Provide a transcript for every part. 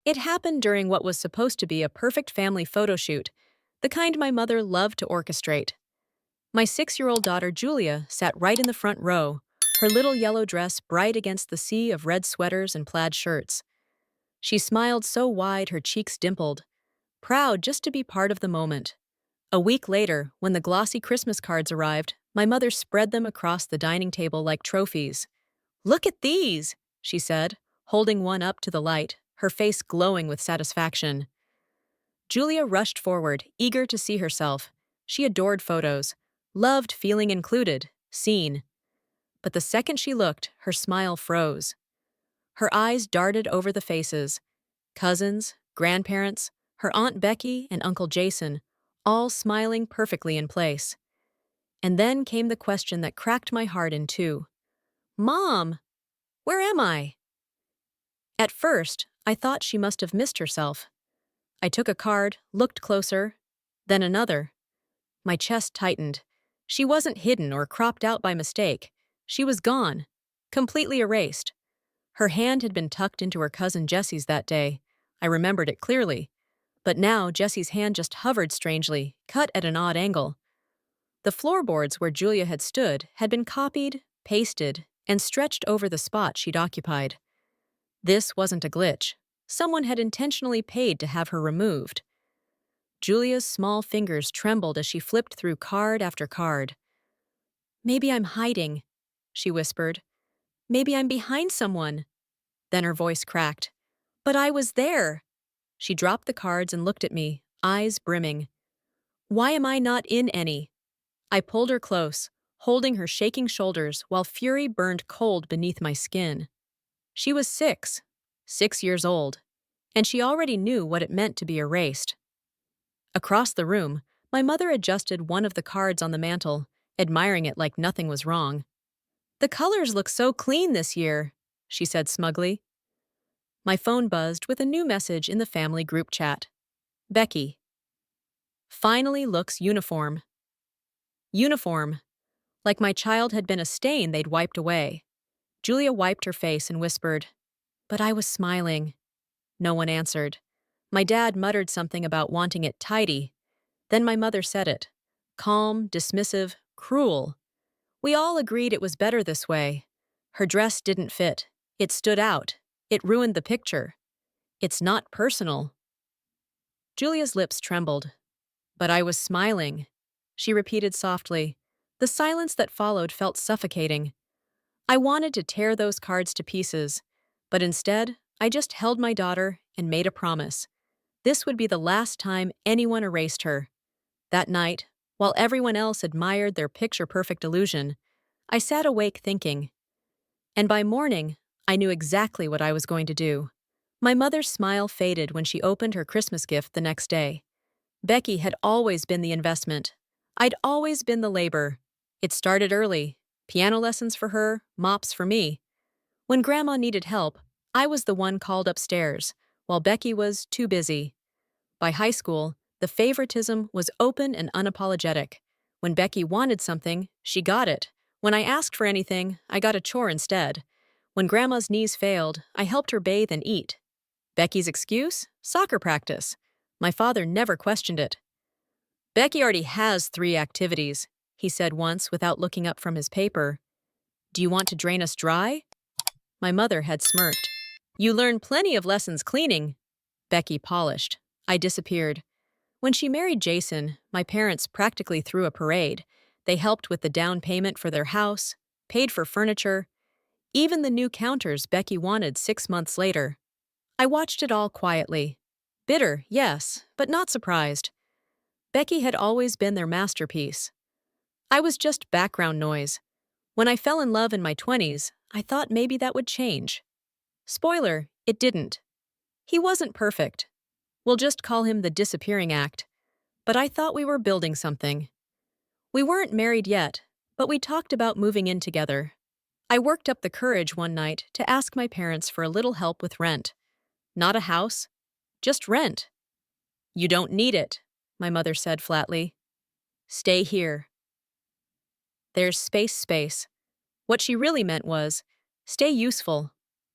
It happened during what was supposed to be a perfect family photo shoot, the kind my mother loved to orchestrate. My 6-year-old daughter Julia sat right in the front row, her little yellow dress bright against the sea of red sweaters and plaid shirts. She smiled so wide her cheeks dimpled, proud just to be part of the moment. A week later, when the glossy Christmas cards arrived, my mother spread them across the dining table like trophies. "Look at these," she said, holding one up to the light, her face glowing with satisfaction. Julia rushed forward, eager to see herself. She adored photos, loved feeling included, seen. But the second she looked, her smile froze. Her eyes darted over the faces. Cousins, grandparents, her Aunt Becky and Uncle Jason, all smiling perfectly in place. And then came the question that cracked my heart in two. "Mom, where am I?" At first, I thought she must have missed herself. I took a card, looked closer, then another. My chest tightened. She wasn't hidden or cropped out by mistake. She was gone, completely erased. Her hand had been tucked into her cousin Jessie's that day. I remembered it clearly. But now Jessie's hand just hovered strangely, cut at an odd angle. The floorboards where Julia had stood had been copied, pasted, and stretched over the spot she'd occupied. This wasn't a glitch. Someone had intentionally paid to have her removed. Julia's small fingers trembled as she flipped through card after card. "Maybe I'm hiding," she whispered. "Maybe I'm behind someone." Then her voice cracked. "But I was there." She dropped the cards and looked at me, eyes brimming. "Why am I not in any?" I pulled her close, holding her shaking shoulders while fury burned cold beneath my skin. She was 6 years old, and she already knew what it meant to be erased. Across the room, my mother adjusted one of the cards on the mantel, admiring it like nothing was wrong. "The colors look so clean this year," she said smugly. My phone buzzed with a new message in the family group chat. "Becky. Finally looks uniform." Uniform. Like my child had been a stain they'd wiped away. Julia wiped her face and whispered, "But I was smiling." No one answered. My dad muttered something about wanting it tidy. Then my mother said it. Calm, dismissive, cruel. We all agreed it was better this way. Her dress didn't fit. It stood out. It ruined the picture. "It's not personal." Julia's lips trembled. "But I was smiling," she repeated softly. The silence that followed felt suffocating. I wanted to tear those cards to pieces, but instead, I just held my daughter and made a promise. This would be the last time anyone erased her. That night, while everyone else admired their picture-perfect illusion, I sat awake thinking. And by morning, I knew exactly what I was going to do. My mother's smile faded when she opened her Christmas gift the next day. Becky had always been the investment. I'd always been the labor. It started early. Piano lessons for her, mops for me. When Grandma needed help, I was the one called upstairs, while Becky was too busy. By high school, the favoritism was open and unapologetic. When Becky wanted something, she got it. When I asked for anything, I got a chore instead. When Grandma's knees failed, I helped her bathe and eat. Becky's excuse? Soccer practice. My father never questioned it. "Becky already has 3 activities," he said once without looking up from his paper. "Do you want to drain us dry?" My mother had smirked. "You learn plenty of lessons cleaning." Becky polished. I disappeared. When she married Jason, my parents practically threw a parade. They helped with the down payment for their house, paid for furniture, even the new counters Becky wanted 6 months later. I watched it all quietly. Bitter, yes, but not surprised. Becky had always been their masterpiece. I was just background noise. When I fell in love in my 20s, I thought maybe that would change. Spoiler, it didn't. He wasn't perfect. We'll just call him the disappearing act. But I thought we were building something. We weren't married yet, but we talked about moving in together. I worked up the courage one night to ask my parents for a little help with rent. Not a house, just rent. "You don't need it," my mother said flatly. "Stay here." There's space. What she really meant was, stay useful.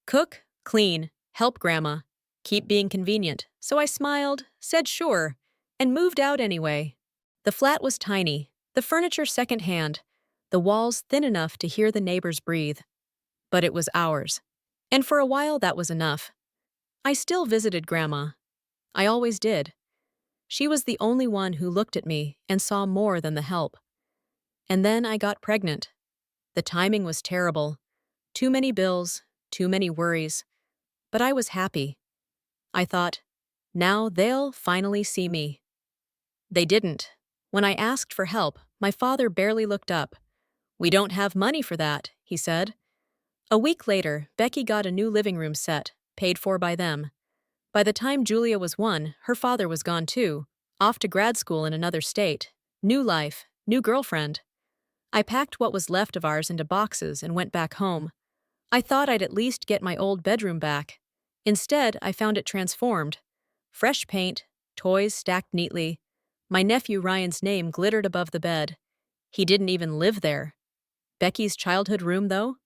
Cook, clean, help Grandma. keep being convenient, so I smiled, said sure, and moved out anyway. The flat was tiny, the furniture secondhand, the walls thin enough to hear the neighbors breathe. But it was ours. And for a while that was enough. I still visited Grandma. I always did. She was the only one who looked at me and saw more than the help. And then I got pregnant. The timing was terrible. Too many bills, too many worries. But I was happy. I thought, now they'll finally see me. They didn't. When I asked for help, my father barely looked up. "We don't have money for that," he said. A week later, Becky got a new living room set, paid for by them. By the time Julia was 1, her father was gone too, off to grad school in another state. New life, new girlfriend. I packed what was left of ours into boxes and went back home. I thought I'd at least get my old bedroom back. Instead, I found it transformed. Fresh paint, toys stacked neatly. My nephew Ryan's name glittered above the bed. He didn't even live there. Becky's childhood room, though?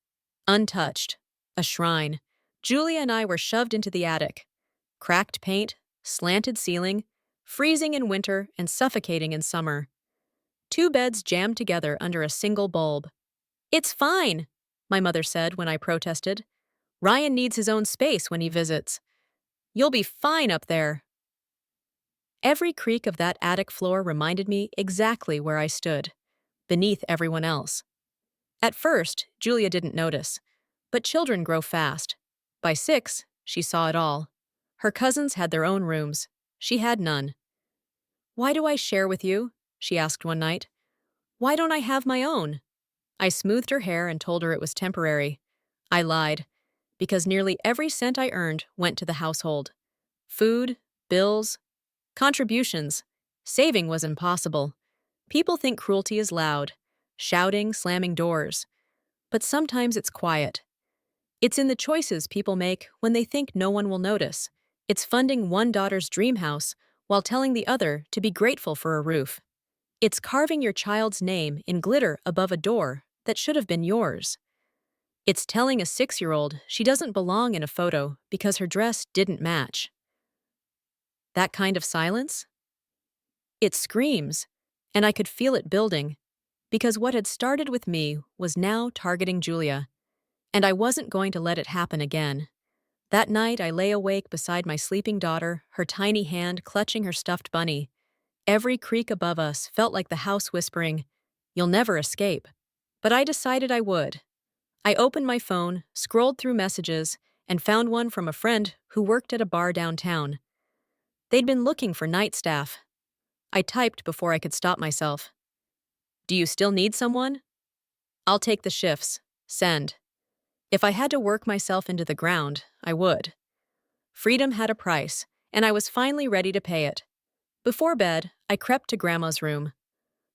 Untouched. A shrine. Julia and I were shoved into the attic. Cracked paint, slanted ceiling, freezing in winter and suffocating in summer. 2 beds jammed together under a single bulb. "It's fine," my mother said when I protested. "Ryan needs his own space when he visits. You'll be fine up there." Every creak of that attic floor reminded me exactly where I stood, beneath everyone else. At first, Julia didn't notice, but children grow fast. By 6, she saw it all. Her cousins had their own rooms. She had none. "Why do I share with you?" she asked one night. "Why don't I have my own?" I smoothed her hair and told her it was temporary. I lied, because nearly every cent I earned went to the household. Food, bills, contributions. Saving was impossible. People think cruelty is loud, shouting, slamming doors. But sometimes it's quiet. It's in the choices people make when they think no one will notice. It's funding one daughter's dream house while telling the other to be grateful for a roof. It's carving your child's name in glitter above a door that should have been yours. It's telling a 6-year-old she doesn't belong in a photo because her dress didn't match. That kind of silence? It screams, and I could feel it building, because what had started with me was now targeting Julia, and I wasn't going to let it happen again. That night, I lay awake beside my sleeping daughter, her tiny hand clutching her stuffed bunny. Every creak above us felt like the house whispering, "You'll never escape." But I decided I would. I opened my phone, scrolled through messages, and found one from a friend who worked at a bar downtown. They'd been looking for night staff. I typed before I could stop myself. "Do you still need someone? I'll take the shifts. Send." If I had to work myself into the ground, I would. Freedom had a price, and I was finally ready to pay it. Before bed, I crept to Grandma's room.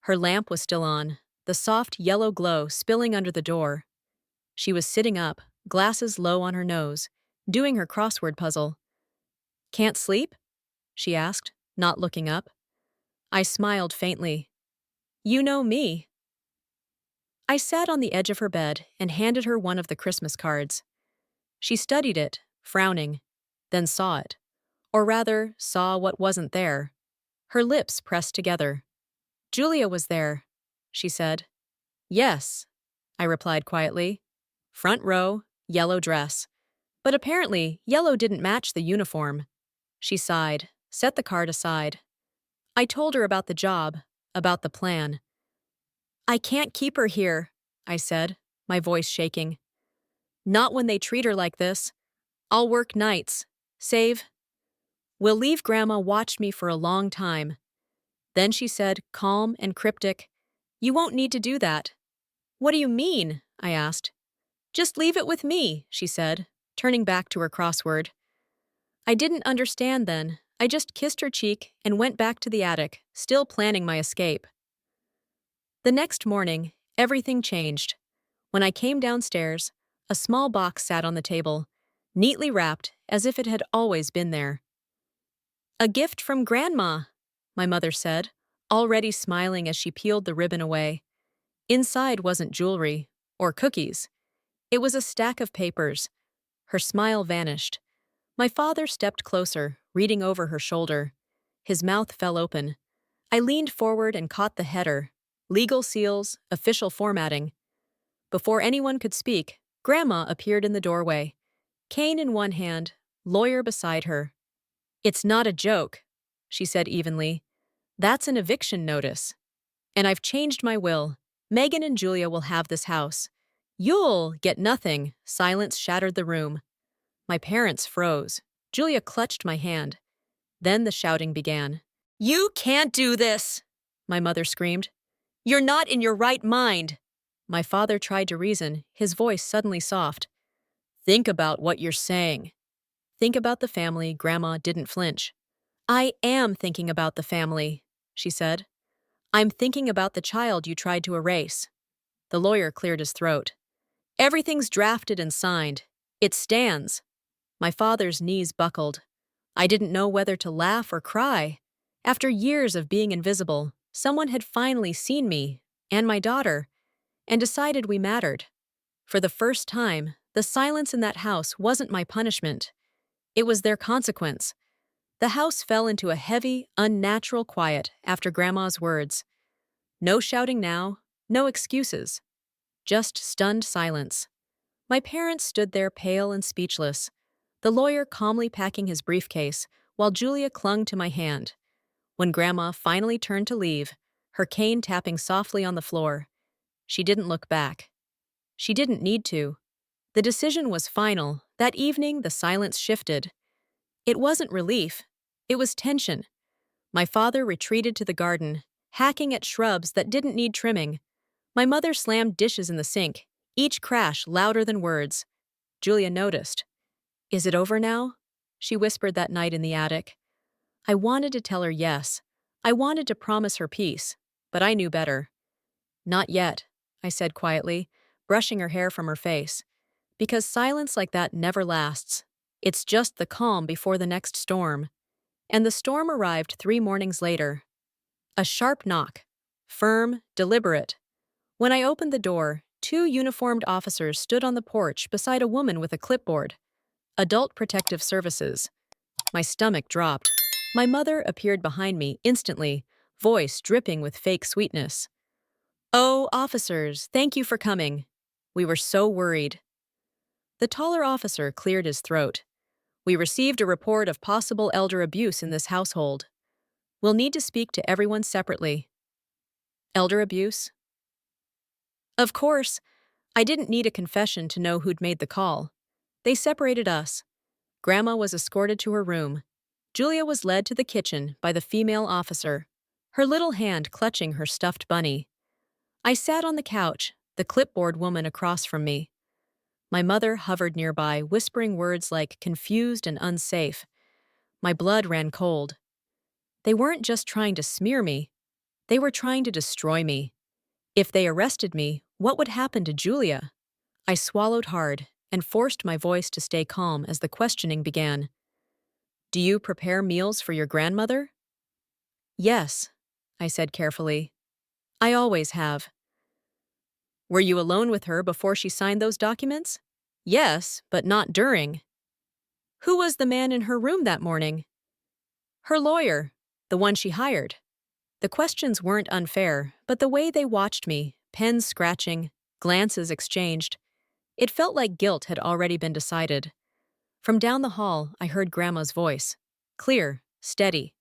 Her lamp was still on, the soft yellow glow spilling under the door. She was sitting up, glasses low on her nose, doing her crossword puzzle. "Can't sleep?" she asked, not looking up. I smiled faintly. "You know me." I sat on the edge of her bed and handed her one of the Christmas cards. She studied it, frowning, then saw it. Or rather, saw what wasn't there. Her lips pressed together. "Julia was there," she said. "Yes," I replied quietly. "Front row, yellow dress." But apparently, yellow didn't match the uniform. She sighed, set the card aside. I told her about the job, about the plan. "I can't keep her here," I said, my voice shaking. "Not when they treat her like this. I'll work nights. Save. We'll leave Grandma watch me for a long time." Then she said, calm and cryptic, "You won't need to do that." "What do you mean?" I asked. "Just leave it with me," she said, turning back to her crossword. I didn't understand then. I just kissed her cheek and went back to the attic, still planning my escape. The next morning, everything changed. When I came downstairs, a small box sat on the table, neatly wrapped as if it had always been there. "A gift from Grandma," my mother said, already smiling as she peeled the ribbon away. Inside wasn't jewelry or cookies. It was a stack of papers. Her smile vanished. My father stepped closer, reading over her shoulder. His mouth fell open. I leaned forward and caught the header. Legal seals, official formatting. Before anyone could speak, Grandma appeared in the doorway. Cane in one hand, lawyer beside her. "It's not a joke," she said evenly. "That's an eviction notice. And I've changed my will. Megan and Julia will have this house. You'll get nothing." Silence shattered the room. My parents froze. Julia clutched my hand. Then the shouting began. "You can't do this!" my mother screamed. "You're not in your right mind!" My father tried to reason, his voice suddenly soft. "Think about what you're saying." "Think about the family." Grandma didn't flinch. "I am thinking about the family," she said. "I'm thinking about the child you tried to erase." The lawyer cleared his throat. "Everything's drafted and signed. It stands." My father's knees buckled. I didn't know whether to laugh or cry. After years of being invisible, someone had finally seen me, and my daughter, and decided we mattered. For the first time, the silence in that house wasn't my punishment. It was their consequence. The house fell into a heavy, unnatural quiet after Grandma's words. No shouting now, no excuses. Just stunned silence. My parents stood there pale and speechless, the lawyer calmly packing his briefcase, while Julia clung to my hand. When Grandma finally turned to leave, her cane tapping softly on the floor, she didn't look back. She didn't need to. The decision was final. That evening, the silence shifted. It wasn't relief. It was tension. My father retreated to the garden, hacking at shrubs that didn't need trimming. My mother slammed dishes in the sink, each crash louder than words. Julia noticed. "Is it over now?" she whispered that night in the attic. I wanted to tell her yes. I wanted to promise her peace, but I knew better. "Not yet," I said quietly, brushing her hair from her face. Because silence like that never lasts. It's just the calm before the next storm. And the storm arrived 3 mornings later. A sharp knock. Firm, deliberate. When I opened the door, 2 uniformed officers stood on the porch beside a woman with a clipboard. Adult Protective Services. My stomach dropped. My mother appeared behind me instantly, voice dripping with fake sweetness. "Oh, officers, thank you for coming. We were so worried." The taller officer cleared his throat. "We received a report of possible elder abuse in this household. We'll need to speak to everyone separately." Elder abuse? Of course. I didn't need a confession to know who'd made the call. They separated us. Grandma was escorted to her room. Julia was led to the kitchen by the female officer, her little hand clutching her stuffed bunny. I sat on the couch, the clipboard woman across from me. My mother hovered nearby, whispering words like confused and unsafe. My blood ran cold. They weren't just trying to smear me. They were trying to destroy me. If they arrested me, what would happen to Julia? I swallowed hard and forced my voice to stay calm as the questioning began. "Do you prepare meals for your grandmother?" "Yes," I said carefully. "I always have." "Were you alone with her before she signed those documents?" "Yes, but not during." "Who was the man in her room that morning?" "Her lawyer, the one she hired." The questions weren't unfair, but the way they watched me, pens scratching, glances exchanged, it felt like guilt had already been decided. From down the hall, I heard Grandma's voice. Clear, steady.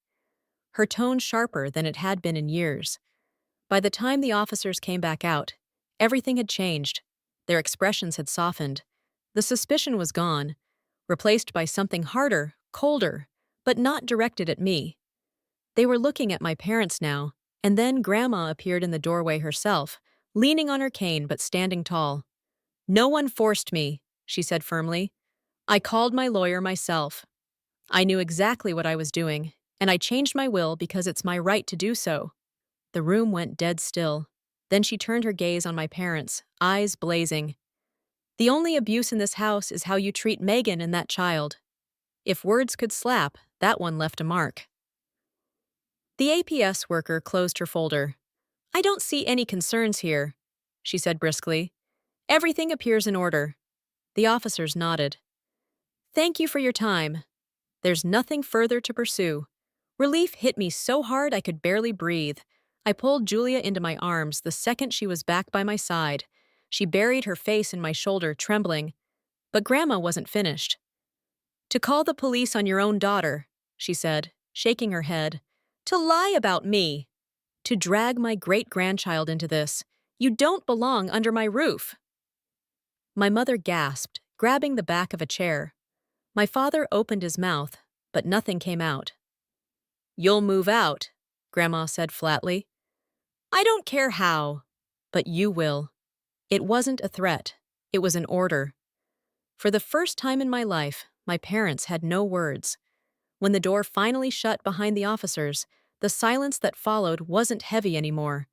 Her tone sharper than it had been in years. By the time the officers came back out, everything had changed. Their expressions had softened. The suspicion was gone, replaced by something harder, colder, but not directed at me. They were looking at my parents now, and then Grandma appeared in the doorway herself, leaning on her cane but standing tall. "No one forced me," she said firmly. "I called my lawyer myself. I knew exactly what I was doing, and I changed my will because it's my right to do so." The room went dead still. Then she turned her gaze on my parents, eyes blazing. "The only abuse in this house is how you treat Megan and that child." If words could slap, that one left a mark. The APS worker closed her folder. "I don't see any concerns here," she said briskly. "Everything appears in order." The officers nodded. Thank you for your time. There's nothing further to pursue. Relief hit me so hard I could barely breathe. I pulled Julia into my arms the second she was back by my side. She buried her face in my shoulder, trembling. But Grandma wasn't finished. To call the police on your own daughter, she said, shaking her head. To lie about me. To drag my great-grandchild into this. You don't belong under my roof. My mother gasped, grabbing the back of a chair. My father opened his mouth, but nothing came out. You'll move out, Grandma said flatly. I don't care how, but you will. It wasn't a threat. It was an order. For the first time in my life, my parents had no words. When the door finally shut behind the officers, the silence that followed wasn't heavy anymore.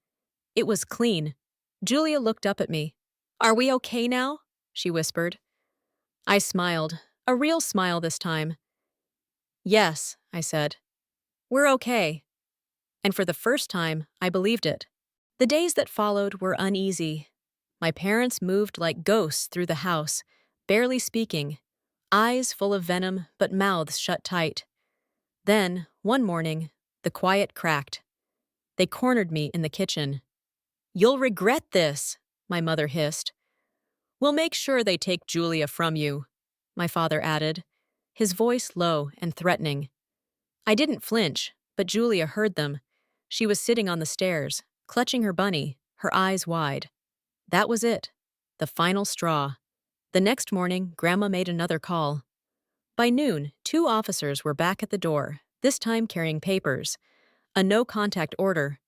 It was clean. Julia looked up at me. Are we okay now? She whispered. I smiled, a real smile this time. Yes, I said. We're okay. And for the first time, I believed it. The days that followed were uneasy. My parents moved like ghosts through the house, barely speaking, eyes full of venom but mouths shut tight. Then, one morning, the quiet cracked. They cornered me in the kitchen. You'll regret this, my mother hissed. We'll make sure they take Julia from you, my father added, his voice low and threatening. I didn't flinch, but Julia heard them. She was sitting on the stairs, clutching her bunny, her eyes wide. That was it, the final straw. The next morning, Grandma made another call. By noon, 2 officers were back at the door, this time carrying papers. A no-contact order.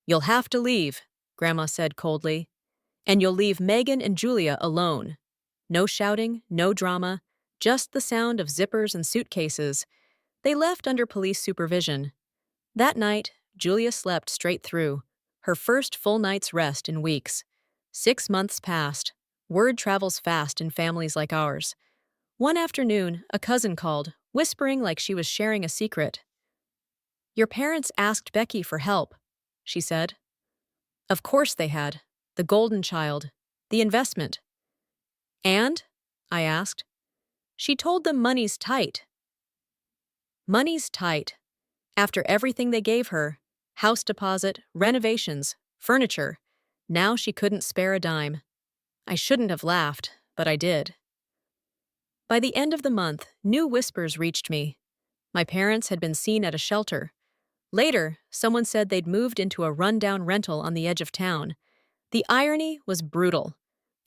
You'll have to leave, Grandma said coldly. And you'll leave Megan and Julia alone. No shouting, no drama, just the sound of zippers and suitcases. They left under police supervision. That night, Julia slept straight through, her first full night's rest in weeks. 6 months passed. Word travels fast in families like ours. One afternoon, a cousin called, whispering like she was sharing a secret. Your parents asked Becky for help, she said. Of course they had. The golden child. The investment. And? I asked. She told them money's tight. Money's tight. After everything they gave her, house deposit, renovations, furniture, now she couldn't spare a dime. I shouldn't have laughed, but I did. By the end of the month, new whispers reached me. My parents had been seen at a shelter. Later, someone said they'd moved into a rundown rental on the edge of town. The irony was brutal.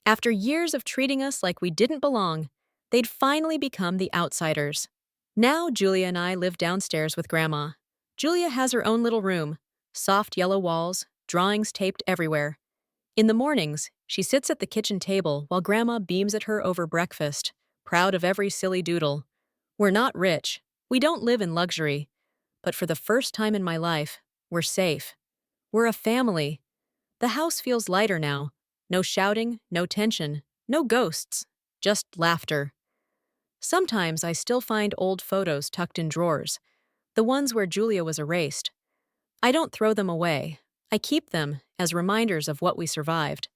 After years of treating us like we didn't belong, they'd finally become the outsiders. Now Julia and I live downstairs with Grandma. Julia has her own little room, soft yellow walls, drawings taped everywhere. In the mornings, she sits at the kitchen table while Grandma beams at her over breakfast, proud of every silly doodle. We're not rich. We don't live in luxury. But for the first time in my life, we're safe. We're a family. The house feels lighter now. No shouting, no tension, no ghosts, just laughter. Sometimes I still find old photos tucked in drawers, the ones where Julia was erased. I don't throw them away. I keep them as reminders of what we survived.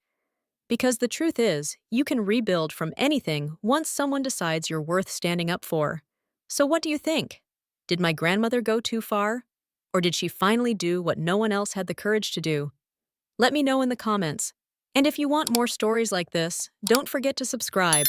Because the truth is, you can rebuild from anything once someone decides you're worth standing up for. So what do you think? Did my grandmother go too far? Or did she finally do what no one else had the courage to do? Let me know in the comments. And if you want more stories like this, don't forget to subscribe.